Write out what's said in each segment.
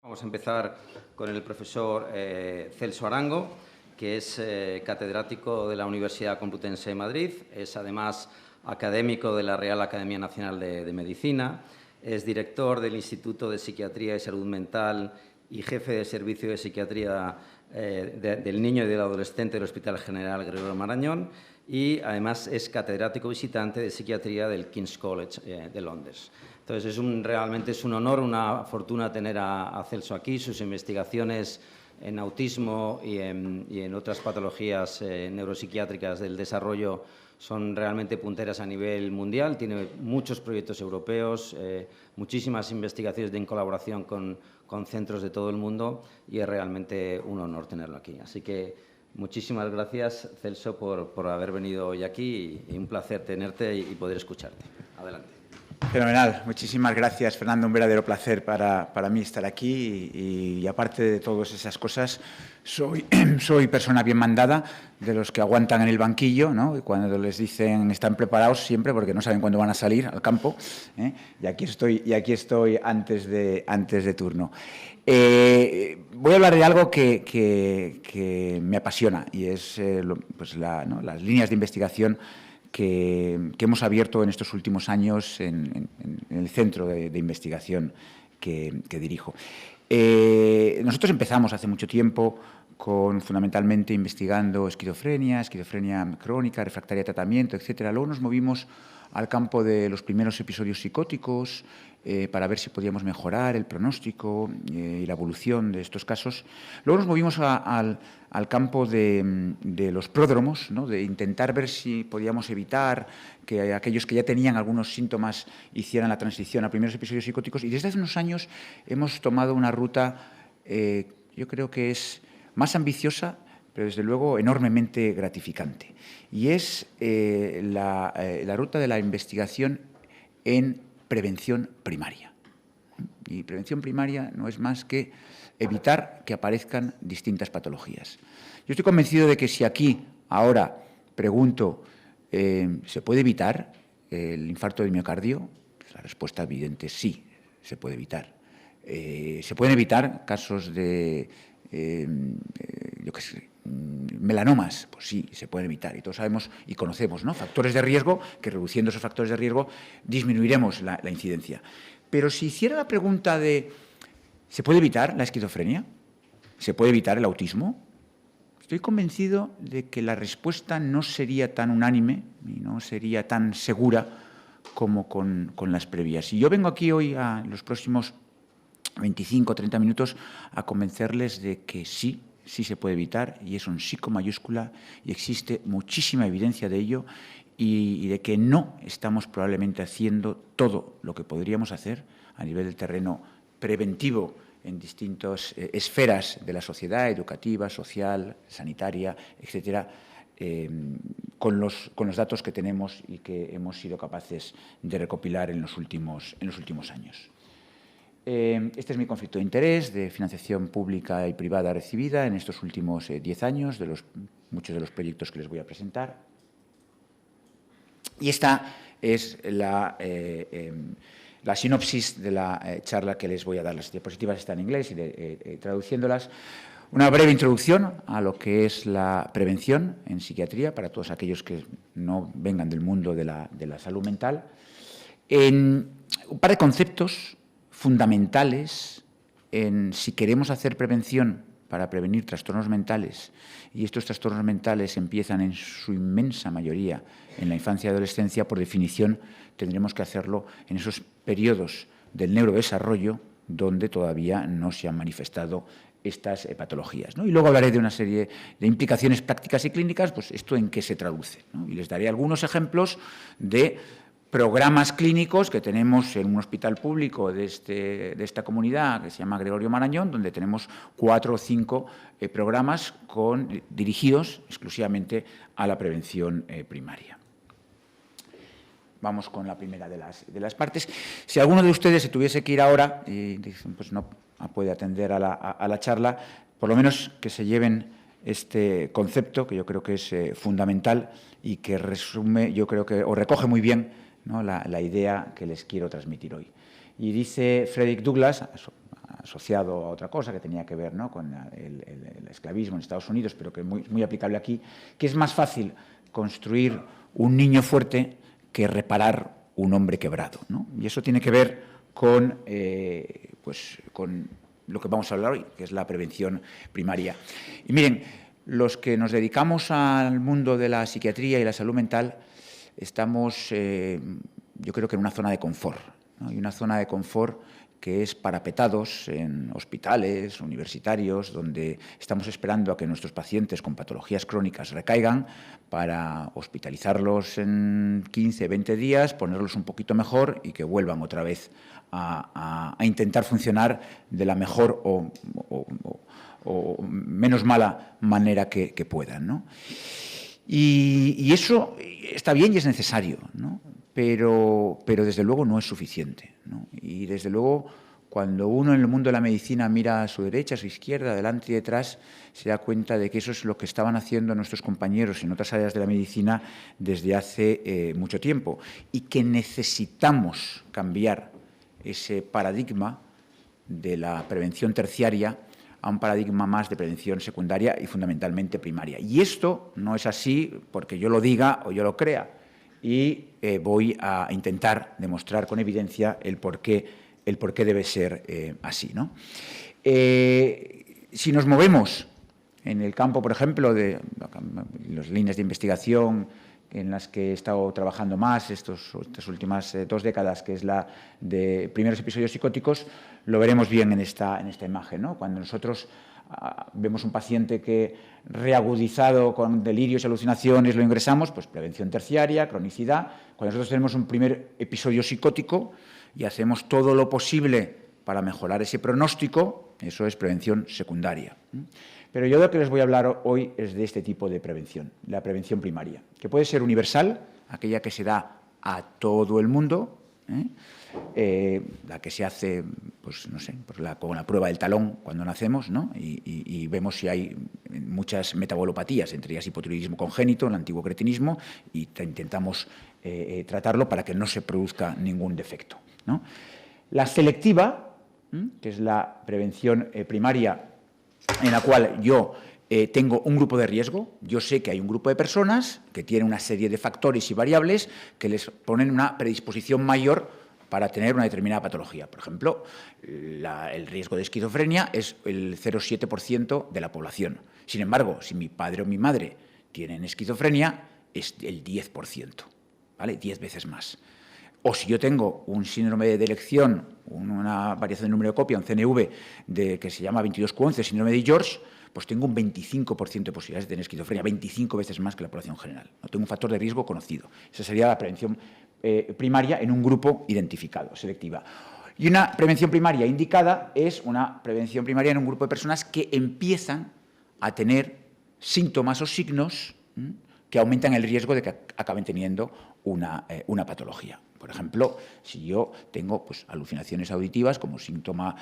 Vamos a empezar con el profesor Celso Arango, que es catedrático de la Universidad Complutense de Madrid, es además académico de la Real Academia Nacional de Medicina, es director del Instituto de Psiquiatría y Salud Mental y jefe de Servicio de Psiquiatría del Niño y del Adolescente del Hospital General Gregorio Marañón y además es catedrático visitante de Psiquiatría del King's College de Londres. Entonces, realmente es un honor, una fortuna tener a Celso aquí. Sus investigaciones en autismo y en otras patologías neuropsiquiátricas del desarrollo son realmente punteras a nivel mundial. Tiene muchos proyectos europeos, muchísimas investigaciones en colaboración con centros de todo el mundo y es realmente un honor tenerlo aquí. Así que muchísimas gracias, Celso, por haber venido hoy aquí y un placer tenerte y poder escucharte. Adelante. Fenomenal. Muchísimas gracias, Fernando. Un verdadero placer para mí estar aquí y aparte de todas esas cosas, soy persona bien mandada, de los que aguantan en el banquillo, ¿no? Y cuando les dicen están preparados siempre porque no saben cuándo van a salir al campo, ¿eh? Y aquí estoy antes de turno. Voy a hablar de algo que me apasiona y es las líneas de investigación que hemos abierto en estos últimos años en el centro de investigación que dirijo. Nosotros empezamos hace mucho tiempo fundamentalmente investigando esquizofrenia crónica, refractaria a tratamiento, etc. Luego nos movimos al campo de los primeros episodios psicóticos para ver si podíamos mejorar el pronóstico y la evolución de estos casos. Luego nos movimos al campo de los pródromos, ¿no? De intentar ver si podíamos evitar que aquellos que ya tenían algunos síntomas hicieran la transición a primeros episodios psicóticos. Y desde hace unos años hemos tomado una ruta, yo creo que es más ambiciosa, pero desde luego enormemente gratificante. Y es la ruta de la investigación en prevención primaria. Y prevención primaria no es más que evitar que aparezcan distintas patologías. Yo estoy convencido de que si aquí, ahora, pregunto, ¿se puede evitar el infarto de miocardio? Pues la respuesta evidente es sí, se puede evitar. ¿Se pueden evitar casos de, melanomas? Pues sí, se pueden evitar. Y todos sabemos y conocemos, ¿no? Factores de riesgo, que reduciendo esos factores de riesgo disminuiremos la incidencia. Pero si hiciera la pregunta de ¿se puede evitar la esquizofrenia? ¿Se puede evitar el autismo? Estoy convencido de que la respuesta no sería tan unánime y no sería tan segura como con las previas. Y yo vengo aquí hoy, a los próximos 25 o 30 minutos, a convencerles de que sí se puede evitar, y es un sí con mayúscula, y existe muchísima evidencia de ello, y de que no estamos probablemente haciendo todo lo que podríamos hacer a nivel del terreno preventivo en distintas esferas de la sociedad, educativa, social, sanitaria, etcétera, con los datos que tenemos y que hemos sido capaces de recopilar en los últimos años. Este es mi conflicto de interés de financiación pública y privada recibida en estos últimos 10 años, muchos de los proyectos que les voy a presentar. Y esta es la sinopsis de la charla que les voy a dar. Las diapositivas están en inglés y traduciéndolas. Una breve introducción a lo que es la prevención en psiquiatría para todos aquellos que no vengan del mundo de la salud mental. Un par de conceptos fundamentales si queremos hacer prevención para prevenir trastornos mentales, y estos trastornos mentales empiezan en su inmensa mayoría en la infancia y adolescencia. Por definición, tendremos que hacerlo en esos periodos del neurodesarrollo donde todavía no se han manifestado estas patologías, ¿no? Y luego hablaré de una serie de implicaciones prácticas y clínicas, pues esto en qué se traduce, ¿no? Y les daré algunos ejemplos de programas clínicos que tenemos en un hospital público de esta comunidad que se llama Gregorio Marañón, donde tenemos 4 o 5 programas dirigidos exclusivamente a la prevención primaria. Vamos con la primera de las partes. Si alguno de ustedes se tuviese que ir ahora y dicen, pues no puede atender a la charla, por lo menos que se lleven este concepto, que yo creo que es fundamental y que resume, yo creo que, o recoge muy bien, ¿no?, la idea que les quiero transmitir hoy. Y dice Frederick Douglass, a asociado a otra cosa que tenía que ver, ¿no?, con el esclavismo en Estados Unidos, pero que es muy aplicable aquí, que es más fácil construir un niño fuerte que reparar un hombre quebrado, ¿no? Y eso tiene que ver con lo que vamos a hablar hoy, que es la prevención primaria. Y miren, los que nos dedicamos al mundo de la psiquiatría y la salud mental estamos, yo creo que en una zona de confort, ¿no? Y una zona de confort que es parapetados en hospitales universitarios, donde estamos esperando a que nuestros pacientes con patologías crónicas recaigan para hospitalizarlos en 15, 20 días, ponerlos un poquito mejor y que vuelvan otra vez a intentar funcionar de la mejor o menos mala manera que puedan, ¿no? Y eso está bien y es necesario, ¿no? Pero desde luego no es suficiente, ¿no? Y desde luego, cuando uno en el mundo de la medicina mira a su derecha, a su izquierda, adelante y detrás, se da cuenta de que eso es lo que estaban haciendo nuestros compañeros en otras áreas de la medicina desde hace mucho tiempo, y que necesitamos cambiar ese paradigma de la prevención terciaria a un paradigma más de prevención secundaria y fundamentalmente primaria. Y esto no es así porque yo lo diga o yo lo crea, y voy a intentar demostrar con evidencia el por qué debe ser así, ¿no? Si nos movemos en el campo, por ejemplo, de las líneas de investigación en las que he estado trabajando más estas últimas 2 décadas, que es la de primeros episodios psicóticos, lo veremos bien en esta imagen, ¿no? Cuando nosotros vemos un paciente que reagudizado con delirios y alucinaciones lo ingresamos, pues prevención terciaria, cronicidad. Cuando nosotros tenemos un primer episodio psicótico y hacemos todo lo posible para mejorar ese pronóstico, eso es prevención secundaria. Pero yo de lo que les voy a hablar hoy es de este tipo de prevención, la prevención primaria, que puede ser universal, aquella que se da a todo el mundo, la que se hace, pues no sé, con la prueba del talón cuando nacemos, ¿no? Y vemos si hay muchas metabolopatías, entre ellas hipotiroidismo congénito, el antiguo cretinismo, y intentamos tratarlo para que no se produzca ningún defecto, ¿no? La selectiva, que es la prevención primaria, en la cual yo tengo un grupo de riesgo. Yo sé que hay un grupo de personas que tienen una serie de factores y variables que les ponen una predisposición mayor para tener una determinada patología. Por ejemplo, el riesgo de esquizofrenia es el 0,7% de la población. Sin embargo, si mi padre o mi madre tienen esquizofrenia, es el 10%, ¿vale? 10 veces más. O si yo tengo un síndrome de elección, una variación de número de copia, un CNV que se llama 22q11, síndrome de George, pues tengo un 25% de posibilidades de tener esquizofrenia, 25 veces más que la población general. No tengo un factor de riesgo conocido. Esa sería la prevención primaria en un grupo identificado, selectiva. Y una prevención primaria indicada es una prevención primaria en un grupo de personas que empiezan a tener síntomas o signos que aumentan el riesgo de que acaben teniendo una patología. Por ejemplo, si yo tengo alucinaciones auditivas como síntoma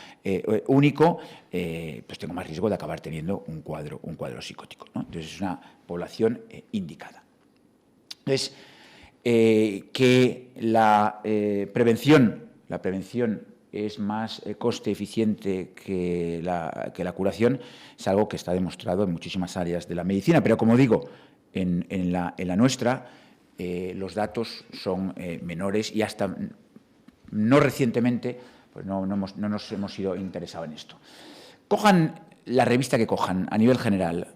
único, pues tengo más riesgo de acabar teniendo un cuadro psicótico, ¿no? Entonces, es una población indicada. Entonces, que la prevención es más coste eficiente que la curación es algo que está demostrado en muchísimas áreas de la medicina, pero como digo, en la nuestra los datos son menores y hasta no recientemente pues no nos hemos ido interesado en esto. Cojan la revista que cojan a nivel general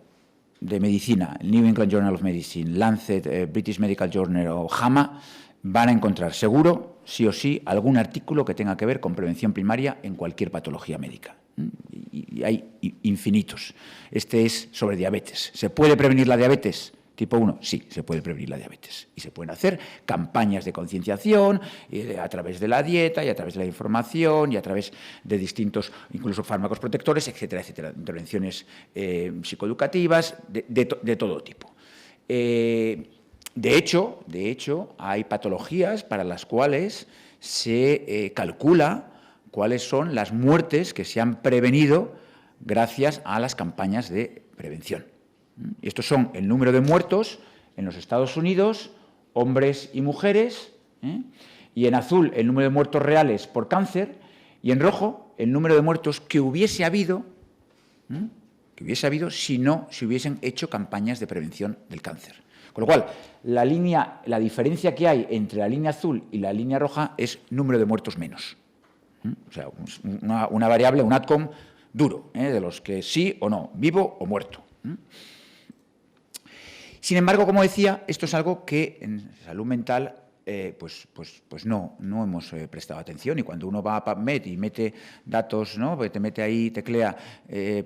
de medicina, el New England Journal of Medicine, Lancet, British Medical Journal o JAMA, van a encontrar seguro, sí o sí, algún artículo que tenga que ver con prevención primaria en cualquier patología médica. Y hay infinitos. Este es sobre diabetes. ¿Se puede prevenir la diabetes tipo 1? Sí, se puede prevenir la diabetes. Y se pueden hacer campañas de concienciación a través de la dieta y a través de la información y a través de distintos, incluso fármacos protectores, etcétera, etcétera. Intervenciones psicoeducativas de todo tipo. De hecho, hay patologías para las cuales se calcula cuáles son las muertes que se han prevenido gracias a las campañas de prevención. Estos son el número de muertos en los Estados Unidos, hombres y mujeres, y en azul el número de muertos reales por cáncer, y en rojo el número de muertos que hubiese habido si no se hubiesen hecho campañas de prevención del cáncer. Con lo cual, la diferencia que hay entre la línea azul y la línea roja es número de muertos menos. O sea, una variable, un outcome duro, de los que sí o no, vivo o muerto. Sin embargo, como decía, esto es algo que en salud mental pues no hemos prestado atención, y cuando uno va a PubMed y mete datos, ¿no? Porque te mete ahí, teclea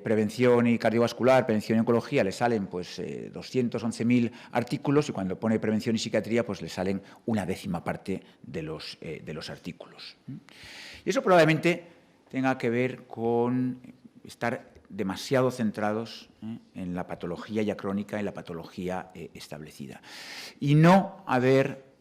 prevención y cardiovascular, prevención y oncología, le salen pues 211.000 artículos, y cuando pone prevención y psiquiatría pues le salen una décima parte de los artículos. Y eso probablemente tenga que ver con estar demasiado centrados en la patología ya crónica y la patología establecida, y no haber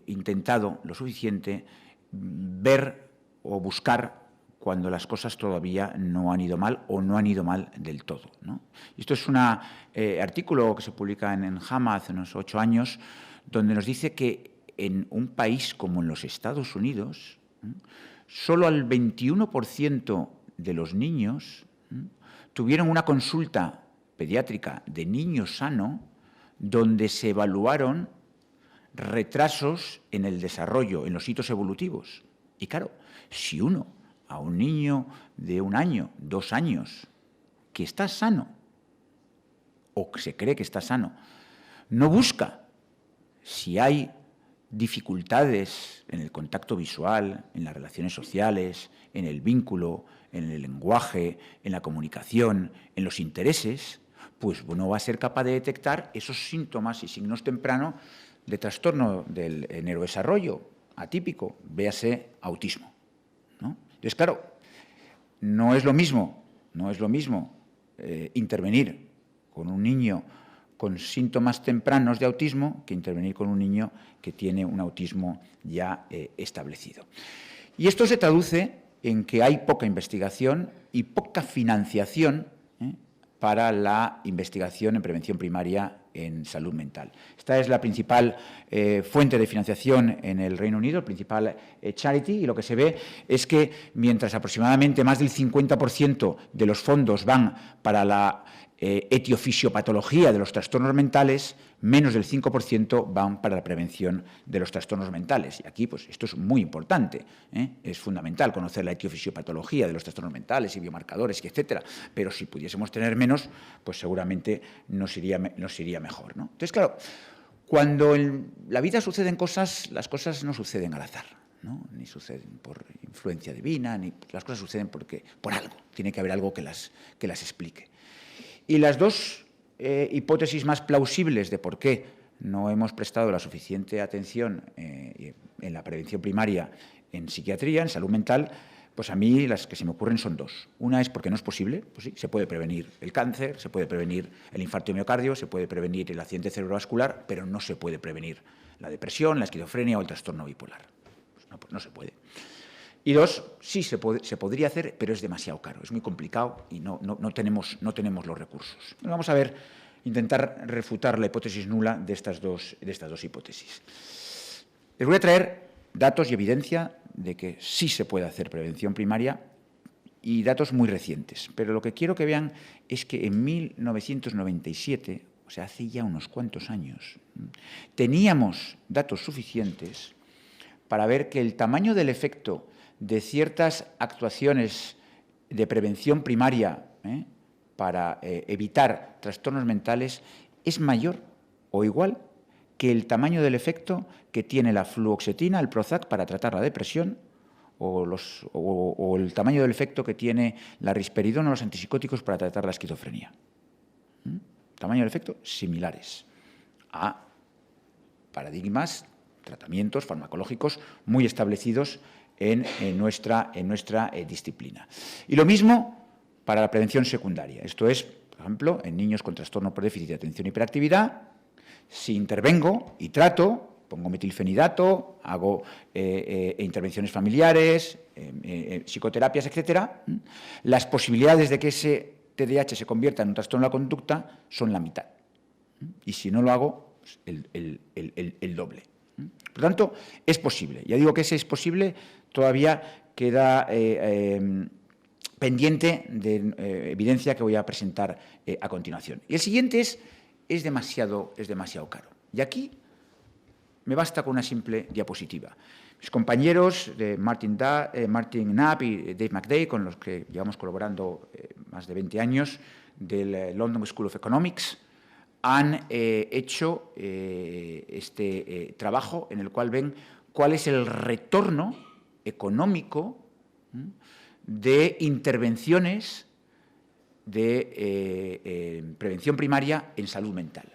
intentado lo suficiente ver o buscar cuando las cosas todavía no han ido mal o no han ido mal del todo, ¿no? Esto es un artículo que se publica en JAMA hace unos 8 años, donde nos dice que en un país como en los Estados Unidos, solo al 21% de los niños tuvieron una consulta pediátrica de niño sano donde se evaluaron retrasos en el desarrollo, en los hitos evolutivos. Y claro, si uno a un niño de 1 año, 2 años, que está sano, o que se cree que está sano, no busca si hay dificultades en el contacto visual, en las relaciones sociales, en el vínculo, en el lenguaje, en la comunicación, en los intereses, pues no va a ser capaz de detectar esos síntomas y signos tempranos de trastorno del neurodesarrollo atípico, véase autismo, ¿no? Entonces, claro, no es lo mismo intervenir con un niño con síntomas tempranos de autismo que intervenir con un niño que tiene un autismo ya establecido. Y esto se traduce en que hay poca investigación y poca financiación para la investigación en prevención primaria en salud mental. Esta es la principal fuente de financiación en el Reino Unido, el principal charity, y lo que se ve es que mientras aproximadamente más del 50% de los fondos van para la etiofisiopatología de los trastornos mentales, menos del 5% van para la prevención de los trastornos mentales. Y aquí, pues, esto es muy importante, es fundamental conocer la etiofisiopatología de los trastornos mentales y biomarcadores, etcétera. Pero si pudiésemos tener menos, pues seguramente nos iría mejor, ¿no? Entonces, claro, cuando en la vida suceden cosas, las cosas no suceden al azar, ¿no? Ni suceden por influencia divina, ni las cosas suceden por algo. Tiene que haber algo que las explique. Y las dos hipótesis más plausibles de por qué no hemos prestado la suficiente atención en la prevención primaria en psiquiatría, en salud mental, pues a mí las que se me ocurren son dos. Una es porque no es posible, pues sí, se puede prevenir el cáncer, se puede prevenir el infarto de miocardio, se puede prevenir el accidente cerebrovascular, pero no se puede prevenir la depresión, la esquizofrenia o el trastorno bipolar. Pues no se puede. Y dos, sí se podría hacer, pero es demasiado caro, es muy complicado y no tenemos los recursos. Vamos a intentar refutar la hipótesis nula de estas dos hipótesis. Les voy a traer datos y evidencia de que sí se puede hacer prevención primaria y datos muy recientes. Pero lo que quiero que vean es que en 1997, o sea, hace ya unos cuantos años, teníamos datos suficientes para ver que el tamaño del efecto de ciertas actuaciones de prevención primaria para evitar trastornos mentales es mayor o igual que el tamaño del efecto que tiene la fluoxetina, el Prozac, para tratar la depresión, o el tamaño del efecto que tiene la risperidona o los antipsicóticos para tratar la esquizofrenia. Tamaño del efecto similares a paradigmas, tratamientos farmacológicos muy establecidos en nuestra disciplina. Y lo mismo para la prevención secundaria. Esto es, por ejemplo, en niños con trastorno por déficit de atención e hiperactividad, si intervengo y trato, pongo metilfenidato, hago intervenciones familiares, psicoterapias, etcétera, las posibilidades de que ese TDAH se convierta en un trastorno de la conducta son la mitad. Y si no lo hago, pues el doble. Por tanto, es posible. Ya digo que es posible todavía queda pendiente de evidencia que voy a presentar a continuación. Y el siguiente es demasiado caro. Y aquí me basta con una simple diapositiva. Mis compañeros de Martin Knapp y Dave McDay, con los que llevamos colaborando más de 20 años, del London School of Economics, han hecho este trabajo en el cual ven cuál es el retorno económico de intervenciones de prevención primaria en salud mental.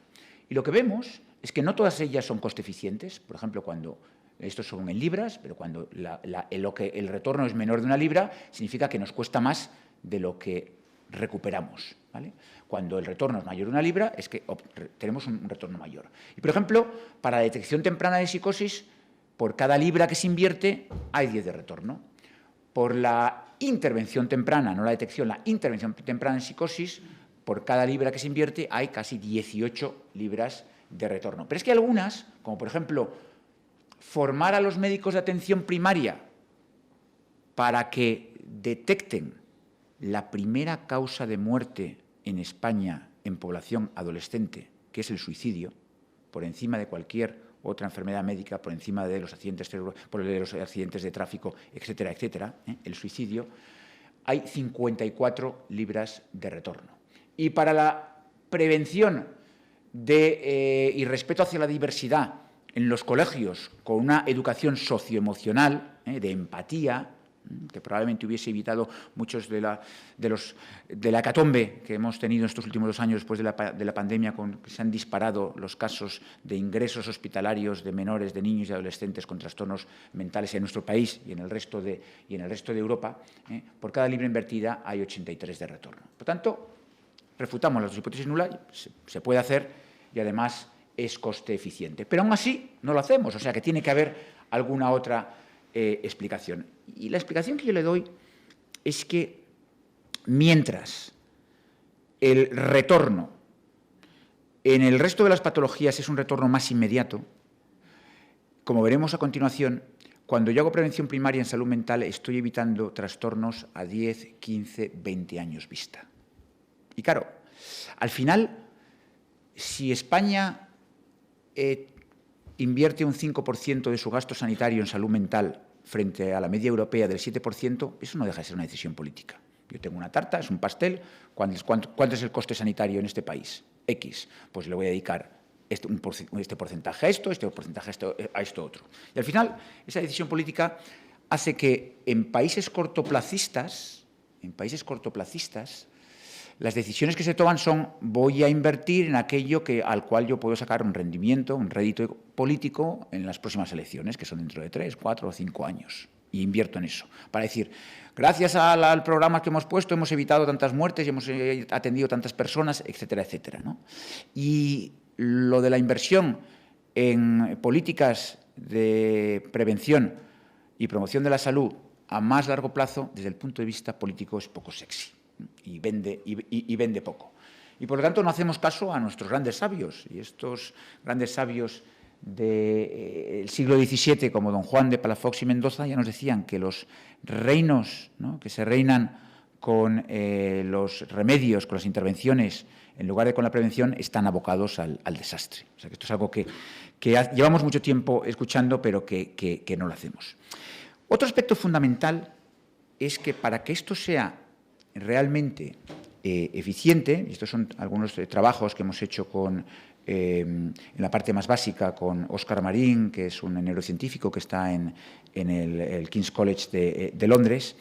Y lo que vemos es que no todas ellas son coste eficientes. Por ejemplo, cuando estos son en libras, pero cuando el retorno es menor de 1 libra, significa que nos cuesta más de lo que recuperamos, ¿vale? Cuando el retorno es mayor de 1 libra, es que tenemos un retorno mayor. Y, por ejemplo, para la detección temprana de psicosis, por cada libra que se invierte, hay 10 de retorno. Por la intervención temprana, no la detección, la intervención temprana en psicosis, por cada libra que se invierte, hay casi 18 libras de retorno. Pero es que hay algunas, como por ejemplo, formar a los médicos de atención primaria para que detecten la primera causa de muerte en España en población adolescente, que es el suicidio, por encima de cualquier otra enfermedad médica, por encima de los accidentes de tráfico, etcétera, etcétera, el suicidio, hay 54 libras de retorno. Y para la prevención y respeto hacia la diversidad en los colegios, con una educación socioemocional, de empatía, que probablemente hubiese evitado muchos de la hecatombe que hemos tenido en estos últimos 2 años después de la pandemia, con que se han disparado los casos de ingresos hospitalarios de menores, de niños y adolescentes con trastornos mentales en nuestro país y en el resto de Europa. Por cada libra invertida hay 83 de retorno. Por tanto, refutamos las 2 hipótesis nulas, se puede hacer y además es coste eficiente. Pero aún así no lo hacemos, o sea que tiene que haber alguna otra explicación. Y la explicación que yo le doy es que mientras el retorno en el resto de las patologías es un retorno más inmediato, como veremos a continuación, cuando yo hago prevención primaria en salud mental estoy evitando trastornos a 10, 15, 20 años vista. Y claro, al final, si España invierte un 5% de su gasto sanitario en salud mental frente a la media europea del 7%, eso no deja de ser una decisión política. Yo tengo una tarta, es un pastel, ¿cuánto es el coste sanitario en este país? X, pues le voy a dedicar este porcentaje a esto, este porcentaje a esto otro. Y al final, esa decisión política hace que en países cortoplacistas, las decisiones que se toman son: voy a invertir en aquello al cual yo puedo sacar un rendimiento, un rédito político en las próximas elecciones, que son dentro de 3, 4 o 5 años. Y invierto en eso, para decir, gracias al programa que hemos puesto, hemos evitado tantas muertes y hemos atendido tantas personas, etcétera, etcétera, ¿no? Y lo de la inversión en políticas de prevención y promoción de la salud a más largo plazo, desde el punto de vista político, es poco sexy. Y vende poco. Y, por lo tanto, no hacemos caso a nuestros grandes sabios. Y estos grandes sabios del siglo XVII, como don Juan de Palafox y Mendoza, ya nos decían que los reinos, ¿no?, que se reinan con los remedios, con las intervenciones, en lugar de con la prevención, están abocados al desastre. O sea, que esto es algo que llevamos mucho tiempo escuchando, pero que no lo hacemos. Otro aspecto fundamental es que para que esto sea realmente eficiente, y estos son algunos trabajos que hemos hecho en la parte más básica con Óscar Marín, que es un neurocientífico que está en el King's College de Londres,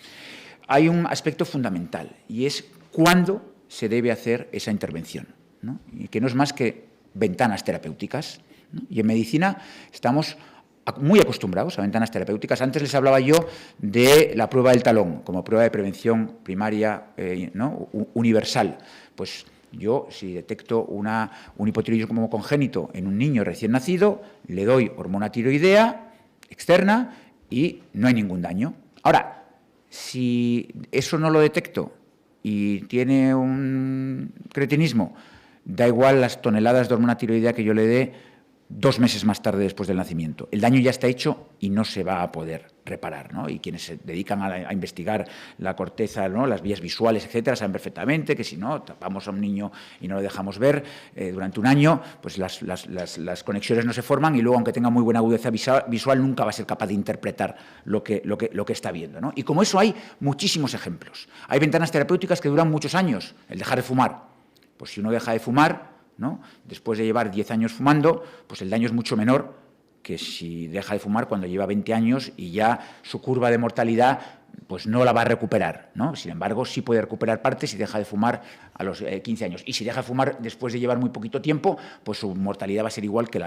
hay un aspecto fundamental, y es cuándo se debe hacer esa intervención, ¿no? Y que no es más que ventanas terapéuticas, ¿no? Y en medicina estamos muy acostumbrados a ventanas terapéuticas. Antes les hablaba yo de la prueba del talón como prueba de prevención primaria, ¿no?, universal. Pues yo, si detecto un hipotiroidismo congénito en un niño recién nacido, le doy hormona tiroidea externa y no hay ningún daño. Ahora, si eso no lo detecto y tiene un cretinismo, da igual las toneladas de hormona tiroidea que yo le dé 2 meses más tarde después del nacimiento. El daño ya está hecho y no se va a poder reparar, ¿no? Y quienes se dedican a investigar la corteza, ¿no?, las vías visuales, etcétera, saben perfectamente que si no tapamos a un niño y no lo dejamos ver durante un año, pues las conexiones no se forman y luego, aunque tenga muy buena agudeza visual, nunca va a ser capaz de interpretar lo que está viendo, ¿no? Y como eso hay muchísimos ejemplos. Hay ventanas terapéuticas que duran muchos años. El dejar de fumar. Pues si uno deja de fumar, ¿no?, después de llevar 10 años fumando, pues el daño es mucho menor que si deja de fumar cuando lleva 20 años y ya su curva de mortalidad pues no la va a recuperar, ¿no? Sin embargo, sí puede recuperar parte si deja de fumar a los 15 años. Y si deja de fumar después de llevar muy poquito tiempo, pues su mortalidad va a ser igual que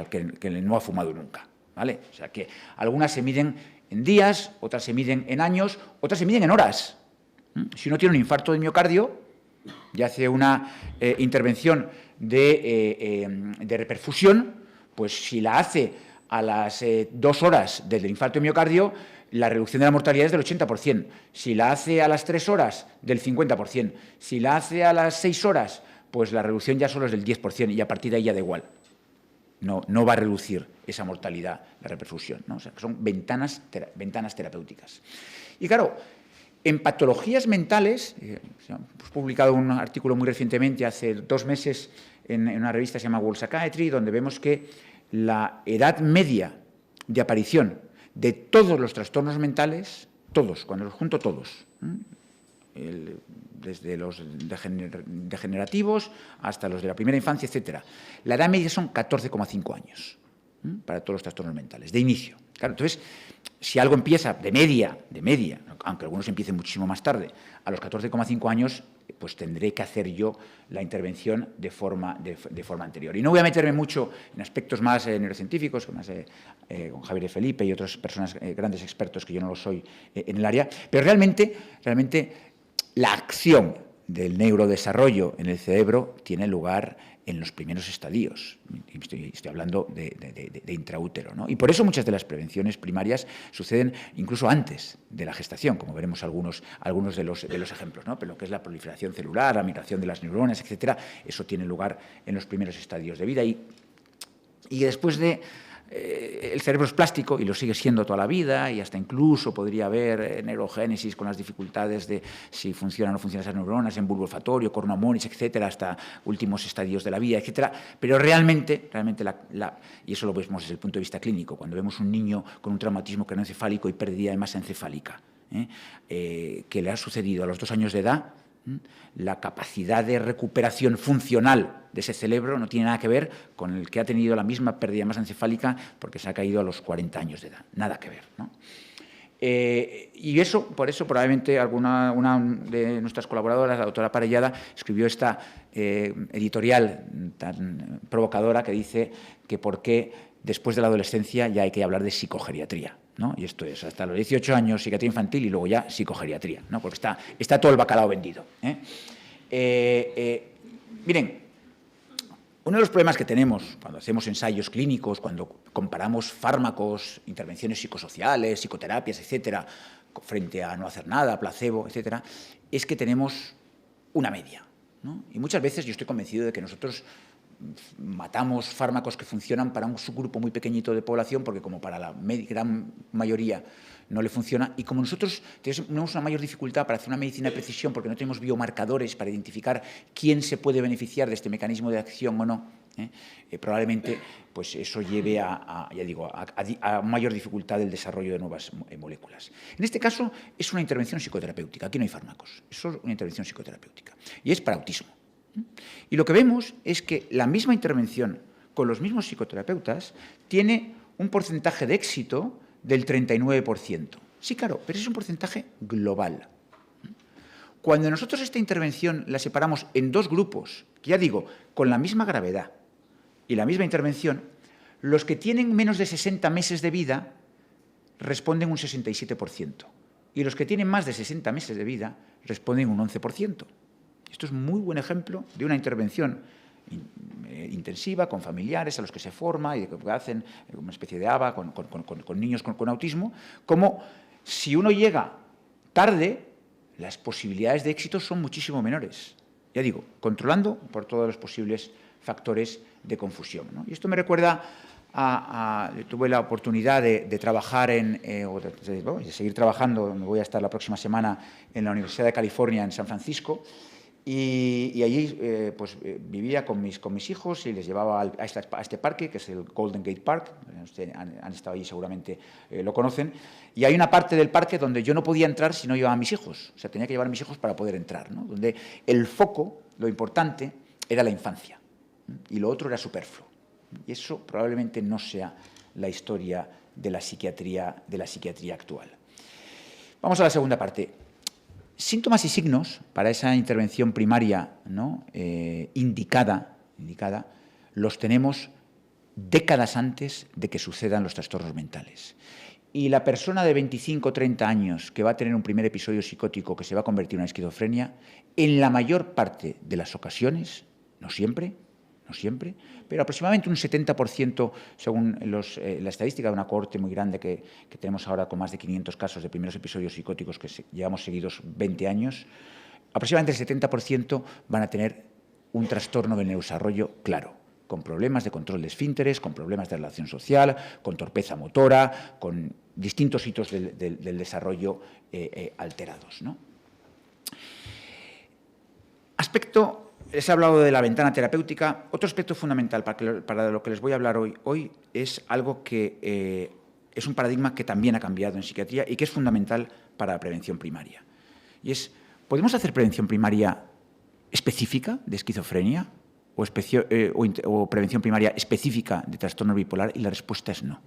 el no ha fumado nunca, ¿vale? O sea que algunas se miden en días, otras se miden en años, otras se miden en horas. Si uno tiene un infarto de miocardio y hace una intervención de reperfusión, pues si la hace a las 2 horas desde el infarto de miocardio, la reducción de la mortalidad es del 80%. Si la hace a las 3 horas, del 50%. Si la hace a las 6 horas, pues la reducción ya solo es del 10% y a partir de ahí ya da igual. No va a reducir esa mortalidad la reperfusión, ¿no? O sea, que son ventanas terapéuticas. Y claro, en patologías mentales, hemos publicado un artículo muy recientemente, hace 2 meses, en una revista que se llama World Psychiatry, donde vemos que la edad media de aparición de todos los trastornos mentales, todos, cuando los junto todos, desde los degenerativos hasta los de la primera infancia, etcétera, la edad media son 14,5 años para todos los trastornos mentales, de inicio. Claro, entonces, si algo empieza de media, aunque algunos empiecen muchísimo más tarde, a los 14,5 años, pues tendré que hacer yo la intervención de forma anterior. Y no voy a meterme mucho en aspectos más neurocientíficos, con Javier Felipe y otras personas, grandes expertos, que yo no lo soy en el área, pero realmente la acción del neurodesarrollo en el cerebro tiene lugar en los primeros estadios. Estoy hablando de intraútero, ¿no? Y por eso muchas de las prevenciones primarias suceden incluso antes de la gestación, como veremos algunos de los ejemplos, ¿no? Pero lo que es la proliferación celular, la migración de las neuronas, etcétera, eso tiene lugar en los primeros estadios de vida. Y después de... el cerebro es plástico y lo sigue siendo toda la vida, y hasta incluso podría haber neurogénesis con las dificultades de si funcionan o no funcionan esas neuronas en bulbo olfatorio, corno amonis, etcétera, hasta últimos estadios de la vida, etcétera. Pero realmente y eso lo vemos desde el punto de vista clínico, cuando vemos un niño con un traumatismo craneoencefálico y pérdida de masa encefálica, que le ha sucedido a los 2 años de edad, la capacidad de recuperación funcional de ese cerebro no tiene nada que ver con el que ha tenido la misma pérdida de masa encefálica porque se ha caído a los 40 años de edad. Nada que ver, ¿no? Y por eso probablemente una de nuestras colaboradoras, la doctora Parellada, escribió esta editorial tan provocadora que dice que por qué después de la adolescencia ya hay que hablar de psicogeriatría, ¿no? Y esto es hasta los 18 años psiquiatría infantil y luego ya psicogeriatría, ¿no? Porque está todo el bacalao vendido, miren, uno de los problemas que tenemos cuando hacemos ensayos clínicos, cuando comparamos fármacos, intervenciones psicosociales, psicoterapias, etcétera, frente a no hacer nada, placebo, etcétera, es que tenemos una media, ¿no? Y muchas veces yo estoy convencido de que nosotros matamos fármacos que funcionan para un subgrupo muy pequeñito de población, porque como para la gran mayoría no le funciona, y como nosotros tenemos una mayor dificultad para hacer una medicina de precisión porque no tenemos biomarcadores para identificar quién se puede beneficiar de este mecanismo de acción o no, probablemente pues eso lleve a mayor dificultad del desarrollo de nuevas moléculas. En este caso es una intervención psicoterapéutica, aquí no hay fármacos, es una intervención psicoterapéutica y es para autismo. Y lo que vemos es que la misma intervención con los mismos psicoterapeutas tiene un porcentaje de éxito del 39%. Sí, claro, pero es un porcentaje global. Cuando nosotros esta intervención la separamos en 2 grupos, que ya digo, con la misma gravedad y la misma intervención, los que tienen menos de 60 meses de vida responden un 67%. Y los que tienen más de 60 meses de vida responden un 11%. Esto es muy buen ejemplo de una intervención intensiva con familiares a los que se forma y que hacen una especie de ABA con niños con autismo, como si uno llega tarde, las posibilidades de éxito son muchísimo menores. Ya digo, controlando por todos los posibles factores de confusión, ¿no? Y esto me recuerda tuve la oportunidad de trabajar de seguir trabajando. Me voy a estar la próxima semana en la Universidad de California en San Francisco y allí vivía con mis hijos y les llevaba a este parque, que es el Golden Gate Park. Ustedes han estado allí, seguramente lo conocen. Y hay una parte del parque donde yo no podía entrar si no llevaba a mis hijos. O sea, tenía que llevar a mis hijos para poder entrar, ¿no? Donde el foco, lo importante, era la infancia y lo otro era superfluo. Y eso probablemente no sea la historia de la psiquiatría actual. Vamos a la segunda parte. Síntomas y signos para esa intervención primaria, ¿no? indicada, los tenemos décadas antes de que sucedan los trastornos mentales. Y la persona de 25 o 30 años que va a tener un primer episodio psicótico que se va a convertir en una esquizofrenia, en la mayor parte de las ocasiones, no siempre, pero aproximadamente un 70%, según la estadística de una cohorte muy grande que tenemos ahora con más de 500 casos de primeros episodios psicóticos que llevamos seguidos 20 años, aproximadamente el 70% van a tener un trastorno del neurodesarrollo claro, con problemas de control de esfínteres, con problemas de relación social, con torpeza motora, con distintos hitos del desarrollo alterados, ¿no? Les he hablado de la ventana terapéutica. Otro aspecto fundamental para lo que les voy a hablar hoy es algo que es un paradigma que también ha cambiado en psiquiatría y que es fundamental para la prevención primaria. Y es, ¿podemos hacer prevención primaria específica de esquizofrenia o prevención primaria específica de trastorno bipolar? Y la respuesta es no.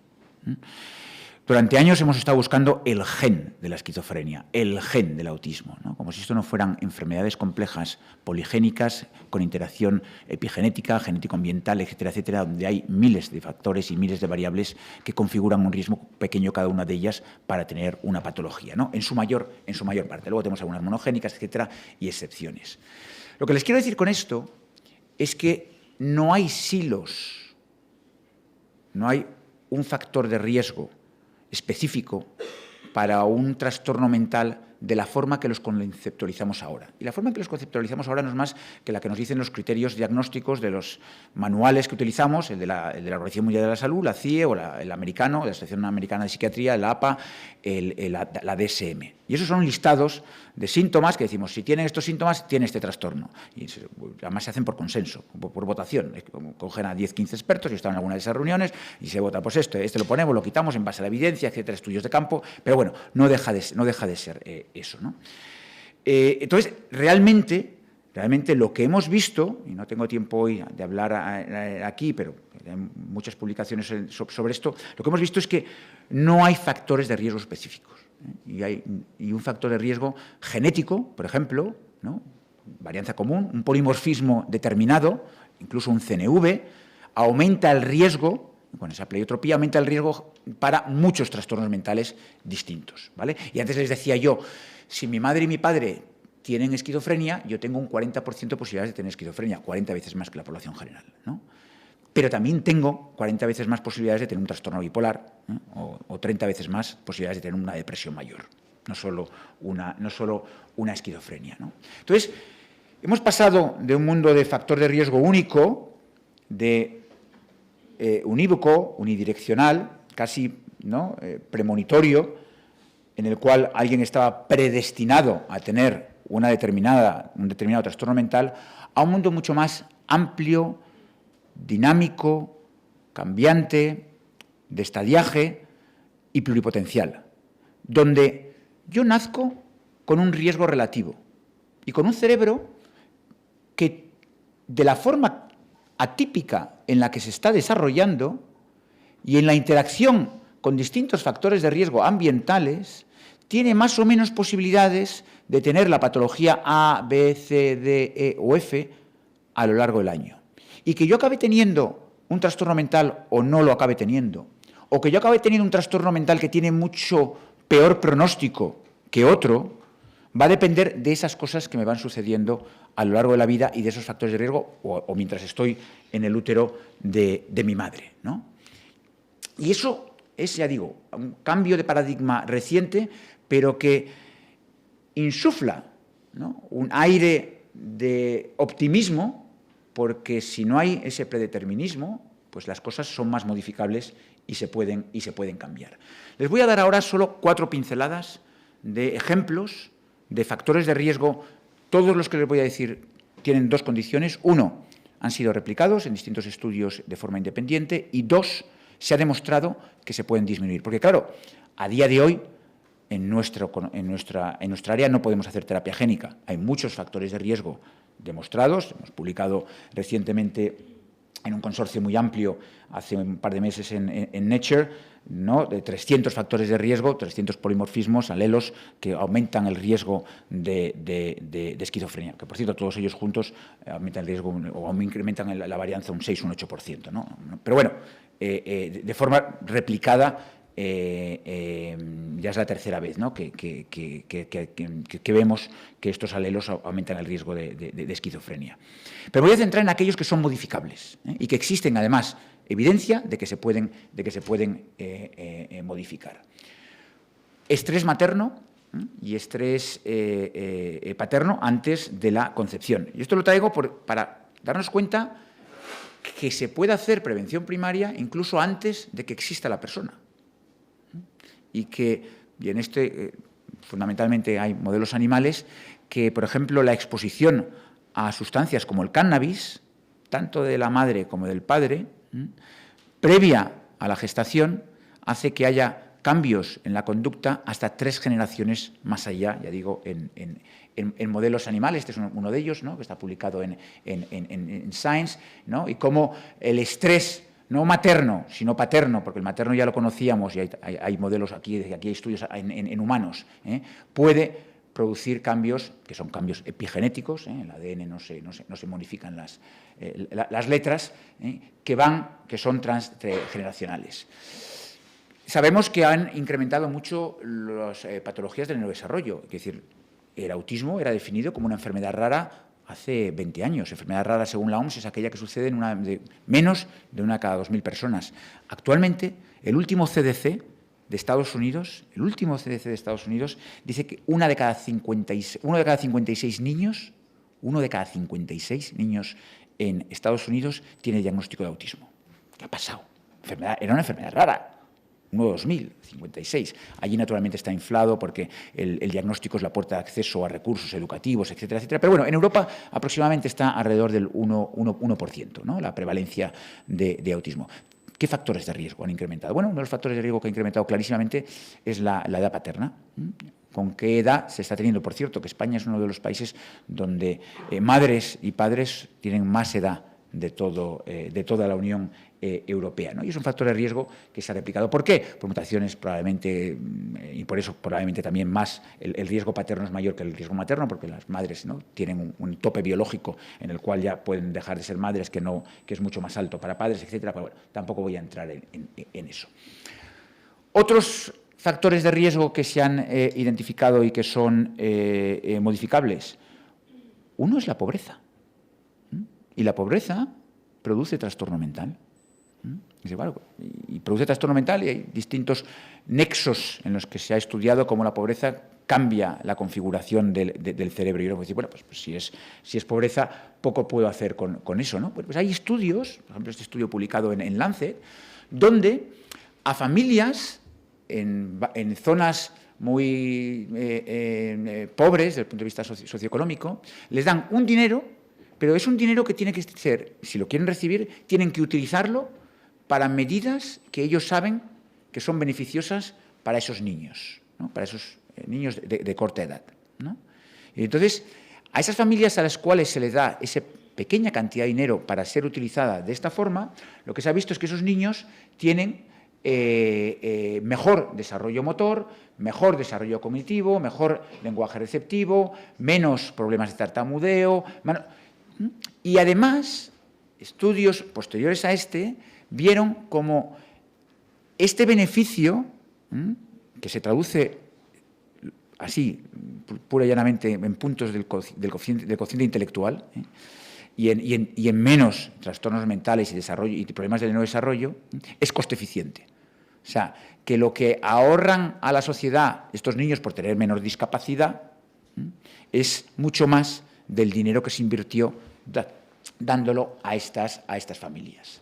Durante años hemos estado buscando el gen de la esquizofrenia, el gen del autismo, ¿no? Como si esto no fueran enfermedades complejas, poligénicas, con interacción epigenética, genético-ambiental, etcétera, etcétera, donde hay miles de factores y miles de variables que configuran un riesgo pequeño cada una de ellas para tener una patología, ¿no? En su mayor parte. Luego tenemos algunas monogénicas, etcétera, y excepciones. Lo que les quiero decir con esto es que no hay silos, no hay un factor de riesgo específico para un trastorno mental de la forma que los conceptualizamos ahora. Y la forma en que los conceptualizamos ahora no es más que la que nos dicen los criterios diagnósticos de los manuales que utilizamos, el de la Organización Mundial de la Salud, la CIE, o el americano, la Asociación Americana de Psiquiatría, la APA, la DSM. Y esos son listados de síntomas que decimos, si tienen estos síntomas, tiene este trastorno. Y además se hacen por consenso, por votación. Cogen a 10, 15 expertos, yo estaba en alguna de esas reuniones, y se vota, pues este lo ponemos, lo quitamos en base a la evidencia, etcétera, estudios de campo, pero bueno, no deja de ser eso, ¿no? Entonces, realmente lo que hemos visto, y no tengo tiempo hoy de hablar aquí, pero hay muchas publicaciones sobre esto, lo que hemos visto es que no hay factores de riesgo específicos. Y un factor de riesgo genético, por ejemplo, ¿no? Varianza común, un polimorfismo determinado, incluso un CNV, aumenta el riesgo, con esa pleiotropía aumenta el riesgo para muchos trastornos mentales distintos, ¿vale? Y antes les decía yo, si mi madre y mi padre tienen esquizofrenia, yo tengo un 40% de posibilidades de tener esquizofrenia, 40 veces más que la población general, ¿no? Pero también tengo 40 veces más posibilidades de tener un trastorno bipolar, ¿no? o 30 veces más posibilidades de tener una depresión mayor, no solo una esquizofrenia, ¿no? Entonces, hemos pasado de un mundo de factor de riesgo único, de unívoco, unidireccional, casi, ¿no? Premonitorio, en el cual alguien estaba predestinado a tener un determinado trastorno mental, a un mundo mucho más amplio, dinámico, cambiante, de estadiaje y pluripotencial, donde yo nazco con un riesgo relativo y con un cerebro que, de la forma atípica en la que se está desarrollando y en la interacción con distintos factores de riesgo ambientales, tiene más o menos posibilidades de tener la patología A, B, C, D, E o F a lo largo del año. Y que yo acabe teniendo un trastorno mental o no lo acabe teniendo, o que yo acabe teniendo un trastorno mental que tiene mucho peor pronóstico que otro, va a depender de esas cosas que me van sucediendo a lo largo de la vida y de esos factores de riesgo o mientras estoy en el útero de mi madre, ¿no? Y eso es, ya digo, un cambio de paradigma reciente, pero que insufla, ¿no? Un aire de optimismo, porque si no hay ese predeterminismo, pues las cosas son más modificables y se pueden cambiar. Les voy a dar ahora solo 4 pinceladas de ejemplos de factores de riesgo. Todos los que les voy a decir tienen 2 condiciones. 1, han sido replicados en distintos estudios de forma independiente, y 2, se ha demostrado que se pueden disminuir. Porque, claro, a día de hoy, en nuestra área no podemos hacer terapia génica. Hay muchos factores de riesgo demostrados. Hemos publicado recientemente en un consorcio muy amplio, hace un par de meses en Nature, ¿no?, de 300 factores de riesgo, 300 polimorfismos, alelos, que aumentan el riesgo de esquizofrenia, que por cierto todos ellos juntos aumentan el riesgo o incrementan la varianza un 6 o un 8%, ¿no? Pero bueno, de forma replicada, ya es la tercera vez, ¿no?, que vemos que estos alelos aumentan el riesgo de esquizofrenia. Pero voy a centrar en aquellos que son modificables, y que existen, además, evidencia de que se pueden modificar. Estrés materno y estrés paterno antes de la concepción. Y esto lo traigo para darnos cuenta que se puede hacer prevención primaria incluso antes de que exista la persona. Y en fundamentalmente hay modelos animales que, por ejemplo, la exposición a sustancias como el cannabis, tanto de la madre como del padre, previa a la gestación, hace que haya cambios en la conducta hasta 3 generaciones más allá, ya digo, en modelos animales. Este es uno de ellos, ¿no?, que está publicado en Science, ¿no?, y cómo el estrés, no materno, sino paterno, porque el materno ya lo conocíamos y hay modelos aquí hay estudios en humanos, puede producir cambios que son cambios epigenéticos, el ADN no se modifican las letras, que son transgeneracionales. Sabemos que han incrementado mucho las patologías del neurodesarrollo, es decir, el autismo era definido como una enfermedad rara hace 20 años. Enfermedad rara, según la OMS, es aquella que sucede en menos de una cada 2.000 personas. Actualmente, el último CDC de Estados Unidos, dice que uno de cada 56 niños en Estados Unidos tiene diagnóstico de autismo. ¿Qué ha pasado? Era una enfermedad rara. 1 de 2000, 56. Allí naturalmente está inflado porque el diagnóstico es la puerta de acceso a recursos educativos, etcétera, etcétera. Pero bueno, en Europa aproximadamente está alrededor del 1%, ¿no?, la prevalencia de autismo. ¿Qué factores de riesgo han incrementado? Bueno, uno de los factores de riesgo que ha incrementado clarísimamente es la edad paterna. ¿Con qué edad se está teniendo? Por cierto, que España es uno de los países donde madres y padres tienen más edad de toda la Unión Europea, ¿no? Y es un factor de riesgo que se ha replicado. ¿Por qué? Por mutaciones probablemente, y por eso probablemente también más el riesgo paterno es mayor que el riesgo materno, porque las madres, ¿no?, tienen un tope biológico en el cual ya pueden dejar de ser madres, que es mucho más alto para padres, etcétera. Pero bueno, tampoco voy a entrar en eso. Otros factores de riesgo que se han identificado y que son modificables. Uno es la pobreza. Y la pobreza produce trastorno mental. Y produce trastorno mental, y hay distintos nexos en los que se ha estudiado cómo la pobreza cambia la configuración del cerebro. Y uno puede decir, bueno, pues si es pobreza, poco puedo hacer con eso, ¿no? Pues hay estudios, por ejemplo, este estudio publicado en Lancet, donde a familias en zonas muy pobres desde el punto de vista socioeconómico, les dan un dinero, pero es un dinero que tiene que ser, si lo quieren recibir, tienen que utilizarlo para medidas que ellos saben que son beneficiosas para esos niños, ¿no?, para esos niños de corta edad, ¿no? Y entonces, a esas familias a las cuales se les da esa pequeña cantidad de dinero para ser utilizada de esta forma, lo que se ha visto es que esos niños tienen mejor desarrollo motor, mejor desarrollo cognitivo, mejor lenguaje receptivo, menos problemas de tartamudeo. Y además, estudios posteriores a vieron como este beneficio, que se traduce así, pura y llanamente, en puntos del cociente intelectual, y en menos trastornos mentales y problemas del neurodesarrollo, es coste eficiente. O sea, que lo que ahorran a la sociedad estos niños por tener menor discapacidad es mucho más del dinero que se invirtió dándolo a estas familias.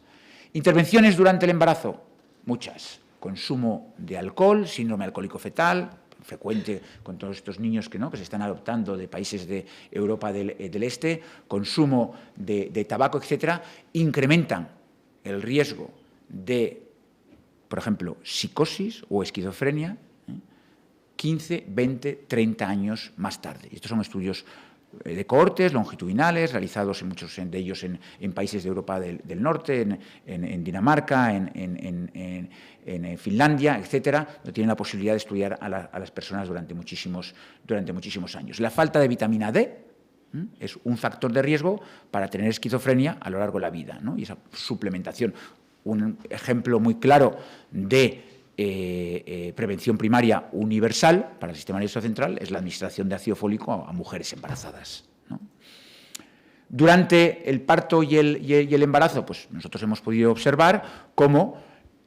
Intervenciones durante el embarazo, muchas. Consumo de alcohol, síndrome alcohólico fetal, frecuente con todos estos niños que se están adoptando de países de Europa del Este, consumo de tabaco, etcétera, incrementan el riesgo de, por ejemplo, psicosis o esquizofrenia 15, 20, 30 años más tarde. Estos son estudios de cohortes longitudinales, realizados en muchos de ellos en países de Europa del Norte, en Dinamarca, en Finlandia, etcétera, donde tienen la posibilidad de estudiar a las personas durante muchísimos años. La falta de vitamina D es un factor de riesgo para tener esquizofrenia a lo largo de la vida, ¿no? Y esa suplementación. Un ejemplo muy claro de prevención primaria universal para el sistema nervioso central es la administración de ácido fólico a mujeres embarazadas, ¿no? Durante el parto y el embarazo, pues nosotros hemos podido observar cómo